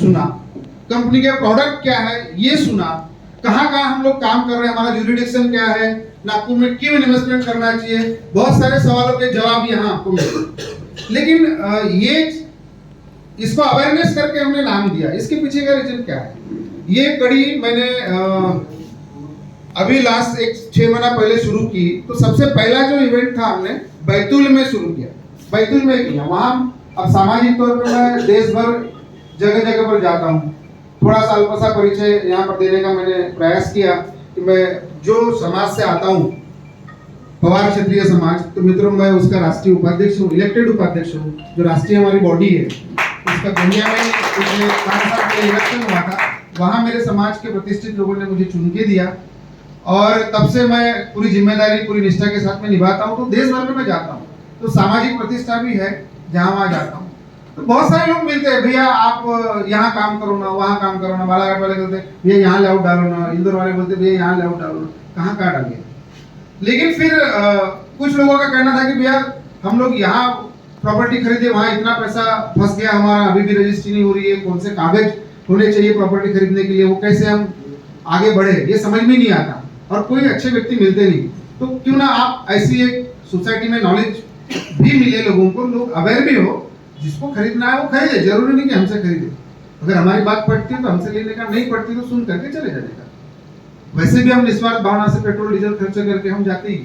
सुना, कंपनी के प्रोडक्ट क्या है ये सुना, कहाँ कहाँ हम लोग काम कर रहे हैं, हमारा जुरिडिक्शन क्या है, नागपुर में क्यों इन्वेस्टमेंट करना चाहिए, बहुत सारे सवालों के जवाब यहाँ आपको मिले। लेकिन ये इसको अवेयरनेस करके हमने नाम दिया, इसके पीछे का रीजन क्या है? ये कड़ी मैंने अभी लास्ट 6 महीना पहले शुरू की, तो सबसे पहला जो इवेंट था हमने बैतूल में शुरू किया, बैतूल में किया। वहाँ अब सामाजिक तौर पर मैं देश भर जगह जगह पर जाता हूँ, थोड़ा सा अल्प सा परिचय यहाँ पर देने का मैंने प्रयास किया कि मैं जो समाज से आता हूँ, पवार क्षत्रिय समाज, तो मित्रों मैं उसका राष्ट्रीय उपाध्यक्ष हूँ, इलेक्टेड उपाध्यक्ष हूँ। जो राष्ट्रीय हमारी बॉडी है उसका दुनिया में पिछले 5 साल पहले इलेक्शन हुआ था, वहाँ मेरे समाज के प्रतिष्ठित लोगों ने मुझे चुन के दिया और तब से मैं पूरी जिम्मेदारी पूरी निष्ठा के साथ में निभाता हूँ। तो देश भर में मैं जाता हूँ, तो सामाजिक प्रतिष्ठा भी है जहाँ वहाँ जाता हूँ। तो बहुत सारे लोग मिलते हैं, भैया आप यहाँ काम करो ना, वहाँ काम करो ना। बालाघाट वाले बोलते भैया यहाँ लेआउट डालो ना, इंदौर वाले बोलते भैया यहाँ लेआउट डालो ना, कहाँ कहाँ डालिए। लेकिन फिर कुछ लोगों का कहना था कि भैया हम लोग यहाँ प्रॉपर्टी खरीदे, वहाँ इतना पैसा फंस गया हमारा, अभी भी रजिस्ट्री नहीं हो रही है, कौन से कागज होने चाहिए प्रॉपर्टी खरीदने के लिए, वो कैसे हम आगे बढ़े, ये समझ में नहीं आता और कोई अच्छे व्यक्ति मिलते नहीं। तो क्यों ना आप ऐसी एक सोसाइटी में नॉलेज भी मिले लोगों को, लोग अवेयर भी हो, जिसको खरीदना है वो खरीदे, जरूरी नहीं कि हमसे खरीदे। अगर हमारी बात पड़ती है तो हमसे लेने का, नहीं पड़ती तो सुन करके चले जाने का। वैसे भी हम निस्वार्थ भावना से पेट्रोल डीजल खर्च करके हम जाते ही,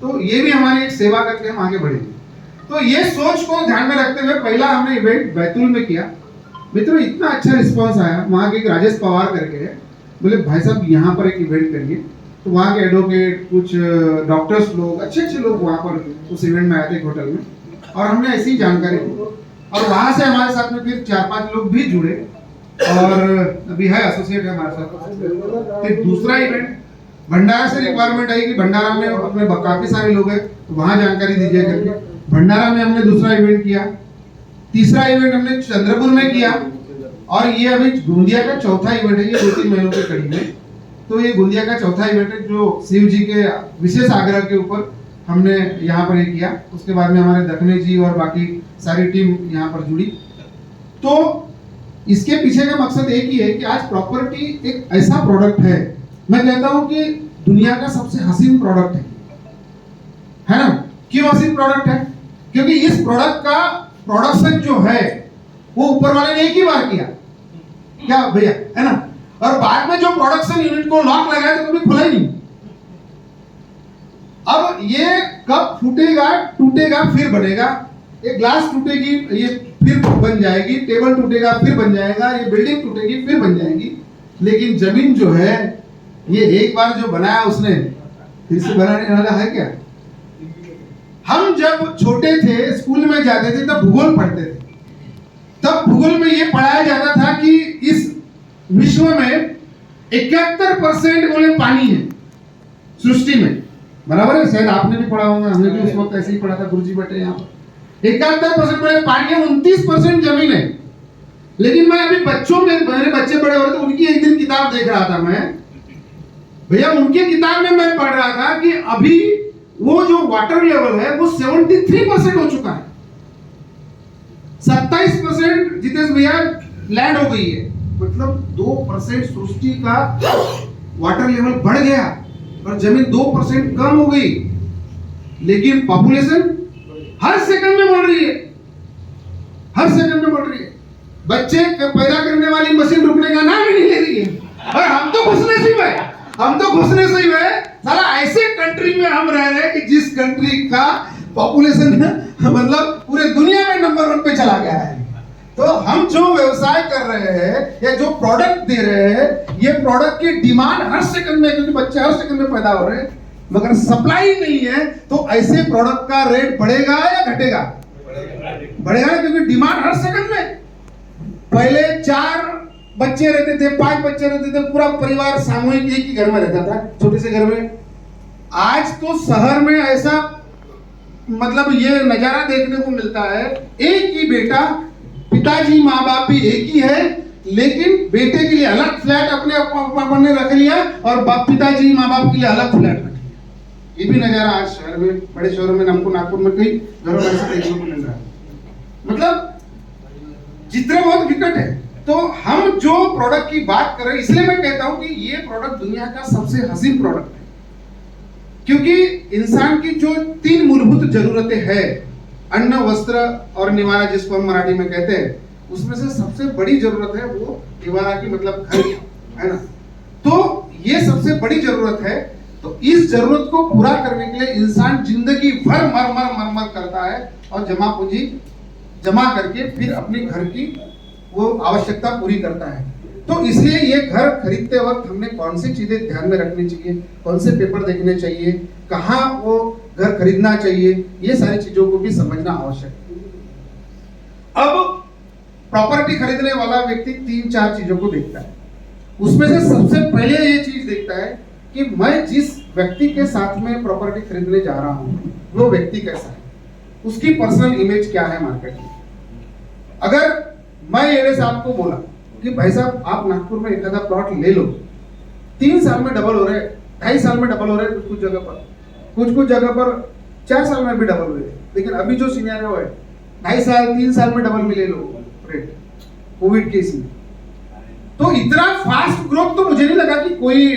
तो ये भी हमारी एक सेवा करके हम आगे बढ़ेंगे। तो ये सोच को ध्यान में रखते हुए पहला हमने इवेंट बैतूल में किया। मित्रों इतना अच्छा रिस्पांस आया, वहाँ के एक राजेश पवार करके है, बोले भाई साहब यहाँ पर एक इवेंट करिए। तो वहाँ के एडवोकेट, कुछ डॉक्टर्स लोग, अच्छे अच्छे लोग वहाँ पर उस इवेंट में आए थे होटल में, और हमने ऐसी ही जानकारी दी। और वहाँ से हमारे साथ में फिर 4-5 लोग भी जुड़े और अभी है एसोसिएट है हमारे साथ। फिर दूसरा इवेंट भंडारा से रिक्वायरमेंट आई कि भंडारा में अपने काफी सारे लोग हैं, तो वहाँ जानकारी दीजिए करके भंडारा में हमने दूसरा इवेंट किया। तीसरा इवेंट हमने चंद्रपुर में किया और ये अभी गोंदिया का चौथा इवेंट है, ये 2-3 महीनों के कड़ी में। तो ये गोंदिया का चौथा इवेंट है जो शिव जी के विशेष आग्रह के ऊपर हमने यहाँ पर ये किया। उसके बाद में हमारे दखने जी और बाकी सारी टीम यहाँ पर जुड़ी। तो इसके पीछे का मकसद एक ही है कि आज प्रॉपर्टी एक ऐसा प्रोडक्ट है, मैं कहता हूँ कि दुनिया का सबसे हसीन प्रोडक्ट है ना। क्यों हसीन प्रोडक्ट है? क्योंकि इस प्रोडक्ट का प्रोडक्शन जो है वो ऊपर वाले ने एक ही बार किया, क्या भैया, है ना। और बाद में जो प्रोडक्शन यूनिट को लॉक लगाया तो कभी खुला ही नहीं। अब ये कप फूटेगा, टूटेगा, फिर बनेगा, एक ग्लास टूटेगी, ये फिर बन जाएगी, टेबल टूटेगा, फिर बन जाएगा, ये बिल्डिंग टूटेगी, फिर बन जाएगी। लेकिन जमीन जो है ये एक बार जो बनाया उसने फिर से बनाने वाला है क्या? हम जब छोटे थे, स्कूल में जाते थे, तब भूगोल पढ़ते थे। तब भूगोल में ये पढ़ाया जाता था कि इस विश्व में 71% बोले पानी है सृष्टि में, बराबर है। शायद आपने भी पढ़ा होगा, हमने भी उस वक्त ऐसे ही पढ़ा था, गुरुजी बैठे यहाँ पर। 71% बोले पानी है, 29% जमीन है। लेकिन मैं अभी बच्चों में, मेरे बच्चे बड़े हो रहे थे, उनकी एक दिन किताब देख रहा था मैं, भैया उनके किताब में मैं पढ़ रहा था कि अभी वो जो वाटर लेवल है वो 73% हो चुका है। 27% जितेश भैया लैंड हो गई है, मतलब 2% सृष्टि का वाटर लेवल बढ़ गया और जमीन 2% कम हो गई। लेकिन पॉपुलेशन हर सेकंड में बढ़ रही है, हर सेकंड में बढ़ रही है। बच्चे पैदा करने वाली मशीन रुकने का नाम ही नहीं ले रही है। और हम तो खुशनसीब है, हम तो खुशनसीब है, साला ऐसे कंट्री में हम रह रहे हैं कि जिस कंट्री का पॉपुलेशन मतलब पूरे दुनिया में नंबर 1 पे चला गया है। तो हम जो व्यवसाय कर रहे हैं या जो प्रोडक्ट दे रहे हैं, ये प्रोडक्ट की डिमांड हर सेकंड में, क्योंकि बच्चे हर सेकंड में पैदा हो रहे हैं, मगर सप्लाई नहीं है, तो ऐसे प्रोडक्ट का रेट बढ़ेगा या घटेगा? बढ़ेगा, क्योंकि डिमांड हर सेकंड में। पहले 4 बच्चे रहते थे, 5 बच्चे रहते थे, पूरा परिवार सामूहिक एक ही घर में रहता था, छोटे से घर में। आज तो शहर में ऐसा मतलब ये नजारा देखने को मिलता है, एक ही बेटा, पिताजी माँ बाप भी एक ही है, लेकिन बेटे के लिए अलग फ्लैट अपने ने रख लिया और पिताजी माँ बाप के लिए अलग फ्लैट रख लिया। ये भी नजारा आज शहर में, बड़े शहरों में, हमको नागपुर में कई घरों में ऐसा देखने को मिल रहा है। मतलब चित्र बहुत विकट है। तो हम जो प्रोडक्ट की बात कर रहे हैं, इसलिए मैं कहता हूं कि ये प्रोडक्ट दुनिया का सबसे हसीन प्रोडक्ट है, क्योंकि इंसान की जो 3 मूलभूत जरूरतें हैं, अन्न, वस्त्र और निवारा, जिसको हम मराठी में कहते हैं, उसमें से सबसे बड़ी जरूरत है वो निवारा की, मतलब घर, है ना। तो ये सबसे बड़ी जरूरत है। तो इस जरूरत को पूरा करने के लिए इंसान जिंदगी भर मर करता है और जमा पूंजी जमा करके फिर अपने घर की वो आवश्यकता पूरी करता है। तो इसलिए ये घर खरीदते वक्त हमने कौन सी चीजें ध्यान में रखनी चाहिए, कौन से पेपर देखने चाहिए, कहाँ वो घर खरीदना चाहिए, ये सारी चीजों को भी समझना आवश्यक है। अब प्रॉपर्टी खरीदने वाला व्यक्ति 3-4 चीजों को देखता है। उसमें से सबसे पहले ये चीज देखता है कि मैं जिस व्यक्ति के साथ में प्रॉपर्टी खरीदने जा रहा हूं वो व्यक्ति कैसा है, उसकी पर्सनल इमेज क्या है मार्केट में। अगर मैं एडे साहब को बोला कि भाई साहब आप नागपुर में एक आधा प्लॉट ले लो, 3 साल में डबल हो रहे, 2.5 साल में डबल हो रहे, कुछ कुछ जगह पर 4 साल में भी डबल हो रहे, लेकिन अभी जो सिनेरियो है 2.5 साल 3 साल में डबल में ले लो रेट, कोविड के इसमें। तो इतना फास्ट ग्रोथ तो मुझे नहीं लगा कि कोई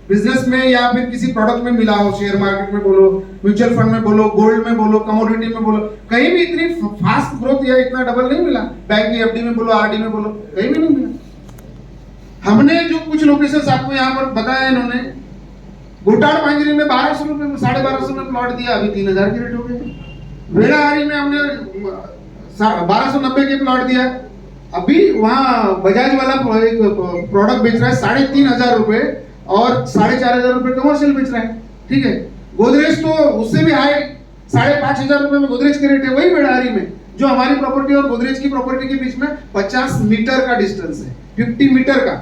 बिजनेस में या फिर किसी प्रोडक्ट में मिला हो, शेयर मार्केट में बोलो, म्यूचुअल फंड में बोलो, गोल्ड में बोलो, कमोडिटी में बोलो, कहीं भी इतनी फास्ट ग्रोथ या इतना डबल नहीं मिला। बैंक की एफडी में बोलो, आरडी में बोलो, कहीं भी नहीं मिला। हमने जो कुछ लोकेशन आपको यहाँ पर बताया, इन्होंने गोटाड़ पांजरी में 1200 रुपए में, 1250 में प्लॉट दिया, अभी 3000 की रेट हो गई। बेड़ाहारी में हमने 1290 के प्लॉट दिया, अभी वहाँ बजाज वाला प्रोडक्ट बेच रहा है 3500 रुपए और 4500 रुपए कमर्शियल बेच रहा है, ठीक है। गोदरेज तो उससे भी हाई 5500 रुपए में गोदरेज के रेट है वही बेड़ाहारी में, जो हमारी प्रॉपर्टी और गोदरेज की प्रॉपर्टी के बीच में 50 मीटर का डिस्टेंस है, 50 मीटर का।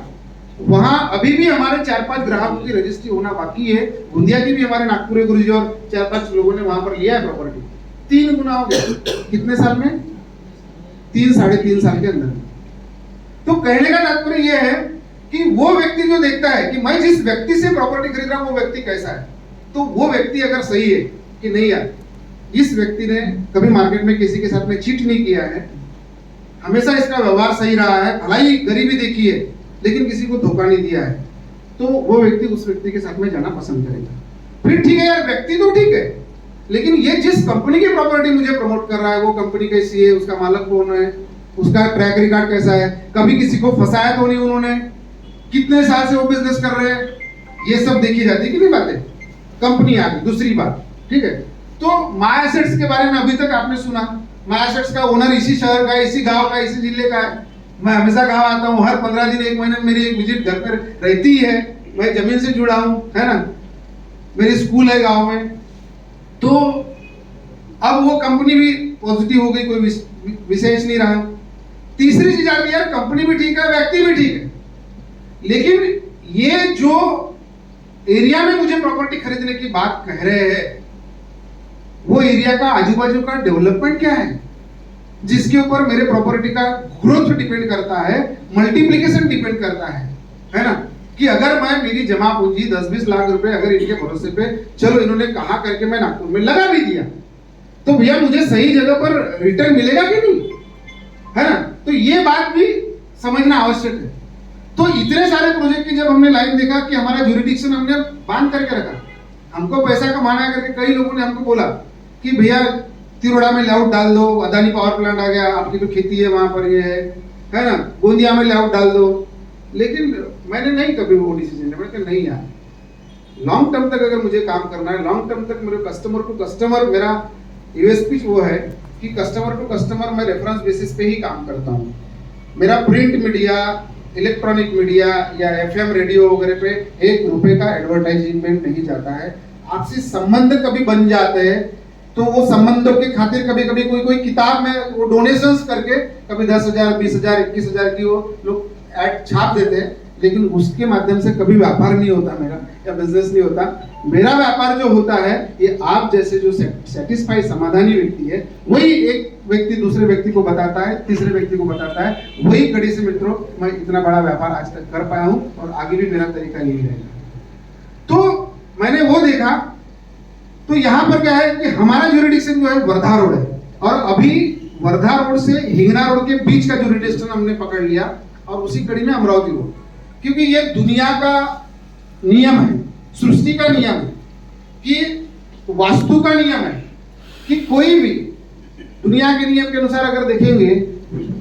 वहां अभी भी हमारे 4-5 ग्राहकों की रजिस्ट्री होना बाकी है। गोंदिया की भी हमारे नागपुर गुरुजी और 4-5 लोगों ने वहां पर लिया है प्रॉपर्टी। 3 गुना हो गया कितने साल में, 3-3.5 साल के अंदर। तो कहने का तात्पर्य यह है कि वो व्यक्ति जो देखता है कि मैं जिस व्यक्ति से प्रॉपर्टी खरीद रहा हूं वो व्यक्ति कैसा है, तो वो व्यक्ति अगर सही है कि नहीं यार इस व्यक्ति ने कभी मार्केट में किसी के साथ में चीट नहीं किया है, हमेशा इसका व्यवहार सही रहा है, भलाई गरीबी देखी है लेकिन किसी को धोखा नहीं दिया है, तो वो व्यक्ति उस व्यक्ति के साथ में जाना पसंद करेगा। फिर ठीक है यार, व्यक्ति तो ठीक है, लेकिन ये जिस कंपनी की प्रॉपर्टी मुझे प्रमोट कर रहा है वो कंपनी कैसी है, उसका मालक कौन है, उसका ट्रैक रिकॉर्ड कैसा है, कभी किसी को फंसाया तो नहीं उन्होंने, कितने साल से वो बिजनेस कर रहे हैं, ये सब देखी जाती है कि नहीं बातें। कंपनी आ गई, दूसरी बात, ठीक है। तो माय एसेट्स के बारे में अभी तक आपने सुना, माय एसेट्स का ओनर इसी शहर का, इसी गांव का, इसी जिले का है। मैं हमेशा गांव आता हूँ, हर 15 दिन 1 महीने मेरी एक विजिट घर पर रहती है, मैं जमीन से जुड़ा हूँ, है ना, मेरी स्कूल है गाँव में। तो अब वो कंपनी भी पॉजिटिव हो गई, कोई विशेष नहीं रहा। तीसरी चीज आती है यार, कंपनी भी ठीक है, व्यक्ति भी ठीक है, लेकिन ये जो एरिया में मुझे प्रॉपर्टी खरीदने की बात कह रहे हैं वो एरिया का आजू बाजू का डेवलपमेंट क्या है, जिसके ऊपर मेरे प्रॉपर्टी का ग्रोथ डिपेंड करता है, मल्टीप्लिकेशन डिपेंड करता है ना। कि अगर मैं मेरी जमा पूंजी 10-20 लाख रुपए अगर इनके भरोसे पे, चलो इन्होंने कहा करके मैं नागपुर में लगा भी दिया, तो भैया मुझे सही जगह पर रिटर्न मिलेगा कि नहीं, है ना। तो ये बात भी समझना आवश्यक है। तो इतने सारे प्रोजेक्ट की जब हमने लाइन देखा कि हमारा ज्यूरिडिक्शन हमने बांध करके रखा, हमको पैसा कमाना है करके कई लोगों ने हमको बोला कि भैया तिरोड़ा में लेआउट डाल दो, अदानी पावर प्लांट आ गया, आपकी तो खेती है वहां पर, ये है ना, गोंदिया में लेआउट डाल दो। लेकिन मैंने नहीं कभी वो डिसीजन लिया, मैंने कहा नहीं यार, लॉन्ग टर्म तक अगर मुझे काम करना है, लॉन्ग टर्म तक मेरे कस्टमर को कस्टमर, मेरा यूएसपी वो है कि कस्टमर टू कस्टमर मैं रेफरेंस बेसिस पे ही काम करता हूँ। मेरा प्रिंट मीडिया, इलेक्ट्रॉनिक मीडिया या एफएम रेडियो वगैरह पे 1 रुपए का एडवर्टाइजमेंट नहीं जाता है। आपसे संबंध कभी बन जाते हैं तो वो संबंधों के खातिर कभी कभी कोई किताब में वो डोनेशंस करके कभी 10,000, 20,000, 21,000 की वो लोग ऐड छाप देते हैं, लेकिन उसके माध्यम से कभी व्यापार नहीं होता मेरा, या बिजनेस नहीं होता। मेरा व्यापार जो होता है ये आप जैसे जो सेटिस्फाई समाधानी व्यक्ति है, वही एक व्यक्ति दूसरे व्यक्ति को बताता है, तीसरे व्यक्ति को बताता है, वही कड़ी से मित्रों मैं इतना बड़ा व्यापार आज तक कर पाया हूं और आगे भी मेरा तरीका यही रहेगा। तो मैंने वो देखा, तो यहाँ पर क्या है कि हमारा ज्यूरिडिक्शन जो है वर्धा रोड है, और अभी वर्धा रोड से हिंगना रोड के बीच का ज्यूरिडिक्शन हमने पकड़ लिया, और उसी कड़ी में अमरावती रोड, क्योंकि ये दुनिया का नियम है, सृष्टि का नियम है, कि वास्तु का नियम है कि कोई भी दुनिया के नियम के अनुसार अगर देखेंगे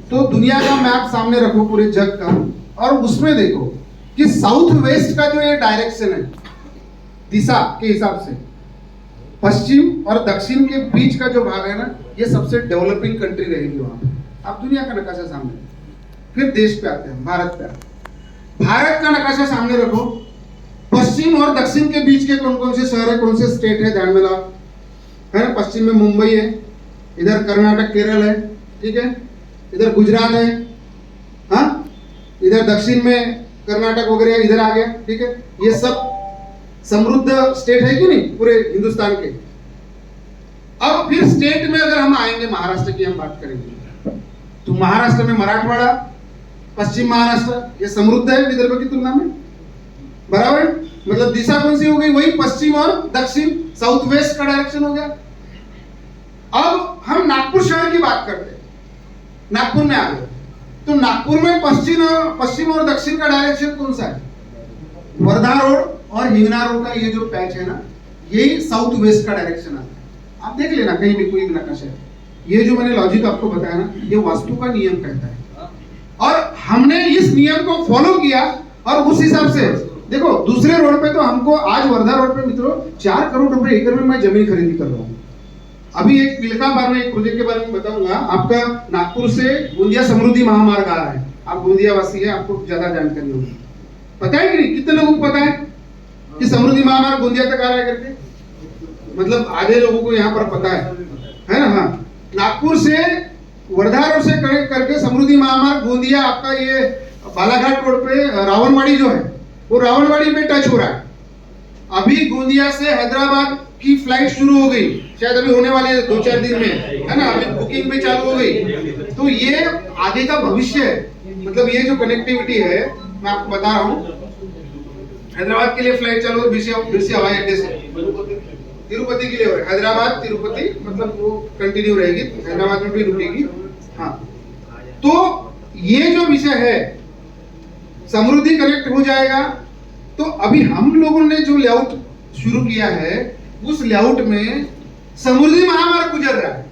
तो दुनिया का मैप सामने रखो पूरे जग का, और उसमें देखो कि साउथ वेस्ट का जो ये डायरेक्शन है दिशा के हिसाब से, पश्चिम और दक्षिण के बीच का जो भाग है ना, ये सबसे डेवलपिंग कंट्री रहेगी वहां पे। आप दुनिया का नक्शा सामने, फिर देश पे आते हैं, भारत पे आते हैं। भारत का नक्शा सामने रखो, पश्चिम और दक्षिण के बीच के कौन कौन से शहर है, कौन से स्टेट है, ध्यान में लाओ, है ना। पश्चिम में मुंबई है, इधर कर्नाटक केरल है, ठीक है, इधर गुजरात है, हाँ, इधर दक्षिण में कर्नाटक वगैरह इधर आ गया, ठीक है। ये सब समृद्ध स्टेट है कि नहीं पूरे हिंदुस्तान के। अब फिर स्टेट में अगर हम आएंगे, महाराष्ट्र की हम बात करेंगे, तो महाराष्ट्र में मराठवाड़ा, पश्चिम महाराष्ट्र, ये समृद्ध है विदर्भ की तुलना में, बराबर। मतलब दिशा कौन सी हो गई, वही पश्चिम और दक्षिण, साउथ वेस्ट का डायरेक्शन हो गया। अब हम नागपुर शहर की बात करते हैं, नागपुर में आ गए, तो नागपुर में पश्चिम और दक्षिण का डायरेक्शन कौन सा है, वर्धा रोड और हिंगना रोड का ये जो पैच है ना, यही साउथ वेस्ट का डायरेक्शन आता है। आप देख लेना कहीं भी कोई नक्शा है, ये जो मैंने लॉजिक आपको बताया ना, ये वास्तु का नियम कहता है, और हमने इस नियम को फॉलो किया, और उस हिसाब से देखो दूसरे रोड पे तो हमको, आज वर्धा रोड पे मित्रों 4 करोड़ रुपए एकड़ में मैं जमीन खरीदी कर रहा हूँ। अभी एक पिलका बार में एक प्रोजेक्ट के बारे में बताऊंगा आपका, नागपुर से गोंदिया समृद्धि महामार्ग आ रहा है, आप गोंदिया वासी है, आपको ज्यादा जानकारी होगी, पता है कि नहीं, कितने लोगों को पता है कि समृद्धि महामार्ग गोंदिया तक आ रहा है करके, मतलब आधे लोगों को यहाँ पर पता है ना। हाँ, नागपुर से वर्धा रोड से कनेक्ट करके समृद्धि महामार्ग गोंदिया, आपका ये बालाघाट रोड पे रावणवाड़ी जो है, वो रावणवाड़ी पे टच हो रहा है। अभी गोंदिया से हैदराबाद की फ्लाइट शुरू हो गई, शायद अभी होने वाली है 2-4 दिन में, है ना, अभी बुकिंग भी चालू हो गई। तो ये आगे का भविष्य है, मतलब ये जो कनेक्टिविटी है मैं आपको बता रहा हूँ। हैदराबाद के लिए फ्लाइट चालू है बीसी हवाई अड्डे से, तिरुपति के लिए हैदराबाद तिरुपति, मतलब वो कंटिन्यू रहेगी, हैदराबाद में भी रुकेगी। हाँ, तो ये जो विषय है, समृद्धि कनेक्ट हो जाएगा। तो अभी हम लोगों ने जो लेआउट शुरू किया है, उस लेआउट में समृद्धि महामार्ग गुजर रहा है।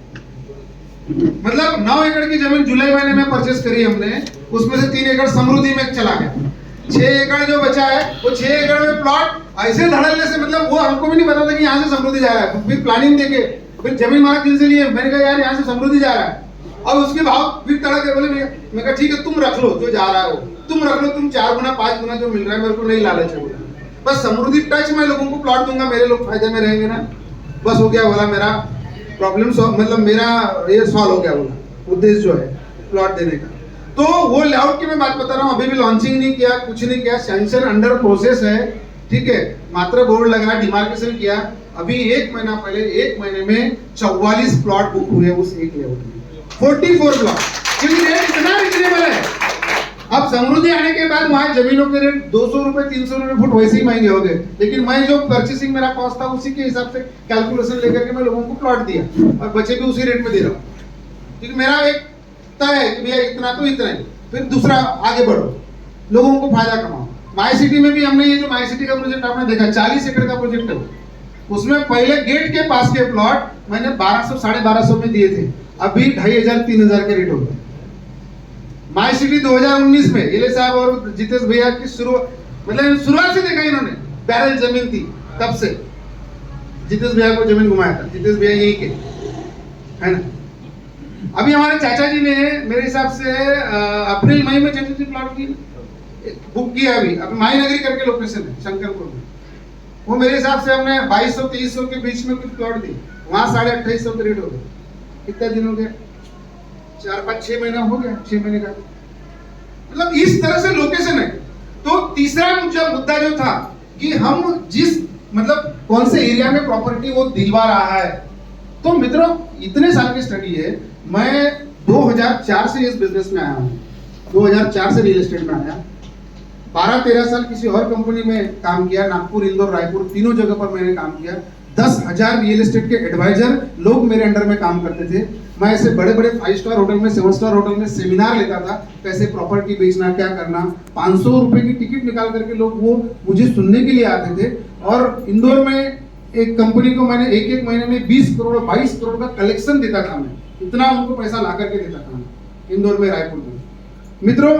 मतलब 9 एकड़ की जमीन जुलाई महीने में परचेस करी हमने, उसमें से 3 एकड़ समृद्धि में चला गया, 6 एकड़ जो बचा है वो 6 एकड़ में प्लॉट ऐसे धड़ल्ले से, मतलब वो हमको भी नहीं पता था कि यहाँ से समृद्धि जा रहा है। फिर प्लानिंग देके फिर जमीन मार्ग जिनसे लिए, मैंने कहा यार यहाँ से समृद्धि जा रहा है, और उसके भाव फिर तड़क के बोले, मैं कहा ठीक है तुम रख लो जो जा रहा है वो, तुम रख लो, तुम 4 गुना 5 गुना जो मिल रहा है, मेरे को नहीं लालच है, बोला बस समृद्धि टच में लोगों को प्लॉट दूंगा, मेरे लोग फायदे में रहेंगे ना, बस हो गया, बोला मेरा प्रॉब्लम सॉल्व, मतलब मेरा ये सॉल्व हो गया, बोला उद्देश्य जो है प्लॉट देने का। तो वो लेआउट की मैं बात बता रहा हूँ, अभी भी लॉन्चिंग नहीं किया, कुछ नहीं किया, सैंक्शन अंडर प्रोसेस है, ठीक है, मात्र बोर्ड लगा, डिमार्केशन किया। अभी 1 महीना पहले, 1 महीने में 44 प्लॉट बुक हुए उस एक लेआउट में, 44 प्लॉट, क्योंकि रेट इतना रिजनेबल है। अब समृद्धि आने के बाद वहाँ जमीनों के रेट 200 रुपए 300 रुपए फुट वैसे ही महंगे हो गए, लेकिन मैं जो परचेसिंग मेरा कॉस्ट था उसी के हिसाब से कैलकुलेशन लेकर के मैं लोगों को प्लॉट दिया, और बचे भी उसी रेट में दे रहा हूँ, क्योंकि मेरा एक तय है कि भैया इतना तो इतना ही, फिर दूसरा आगे बढ़ो, लोगों को फायदा कमाओ। माई सिटी में भी हमने ये जो माई सिटी का प्रोजेक्ट आपने देखा, 40 एकड़ का प्रोजेक्ट है, उसमें पहले गेट के पास के प्लॉट मैंने 1200 1250 में दिए थे, अभी 2500-3000 के रेट हो गए। माई सिटी 2019 में येले साहब और जितेश भैया की शुरुआत से देखा इन्होंने, बैरल जमीन थी तब से, जितेश भैया को जमीन घुमाया था, जितेश भैया यही के है ना। अभी हमारे चाचा जी ने मेरे हिसाब से अप्रैल मई में चाचा जी प्लॉट की बुक किया, अभी माई नगरी करके लोकेशन है शंकरपुर में, वो मेरे हिसाब से हमने 2200-2300 के बीच में कुछ प्लॉट दी, वहां 2850 के रेट हो गए। कितना दिन हो गया, 4-5-6 महीना हो गया, 6 महीने का, मतलब इस तरह से लोकेशन है। तो तीसरा मुद्दा जो था कि हम जिस मतलब कौन से एरिया में प्रॉपर्टी वो दिलवा रहा है। तो मित्रों इतने साल की स्टडी है, मैं 2004 से इस बिजनेस में आया हूँ, 2004 से रियल एस्टेट में आया, 12-13 साल किसी और कंपनी में काम किया, नागपुर, इंदौर, रायपुर तीनों जगह पर मैंने काम किया, 10,000 रियल एस्टेट के एडवाइजर लोग मेरे अंडर में काम करते थे। मैं ऐसे बड़े बड़े 5 स्टार होटल में, 7 स्टार होटल में सेमिनार लेता था, कैसे प्रॉपर्टी बेचना, क्या करना। 500 रुपए की टिकट निकाल करके लोग वो मुझे सुनने के लिए आते थे। और इंदौर में एक कंपनी को मैंने एक महीने में 20 करोड़ 22 करोड़ का कलेक्शन देता था। मैं इतना उनको पैसा ला करके देता था इंदौर में, रायपुर में। मित्रों,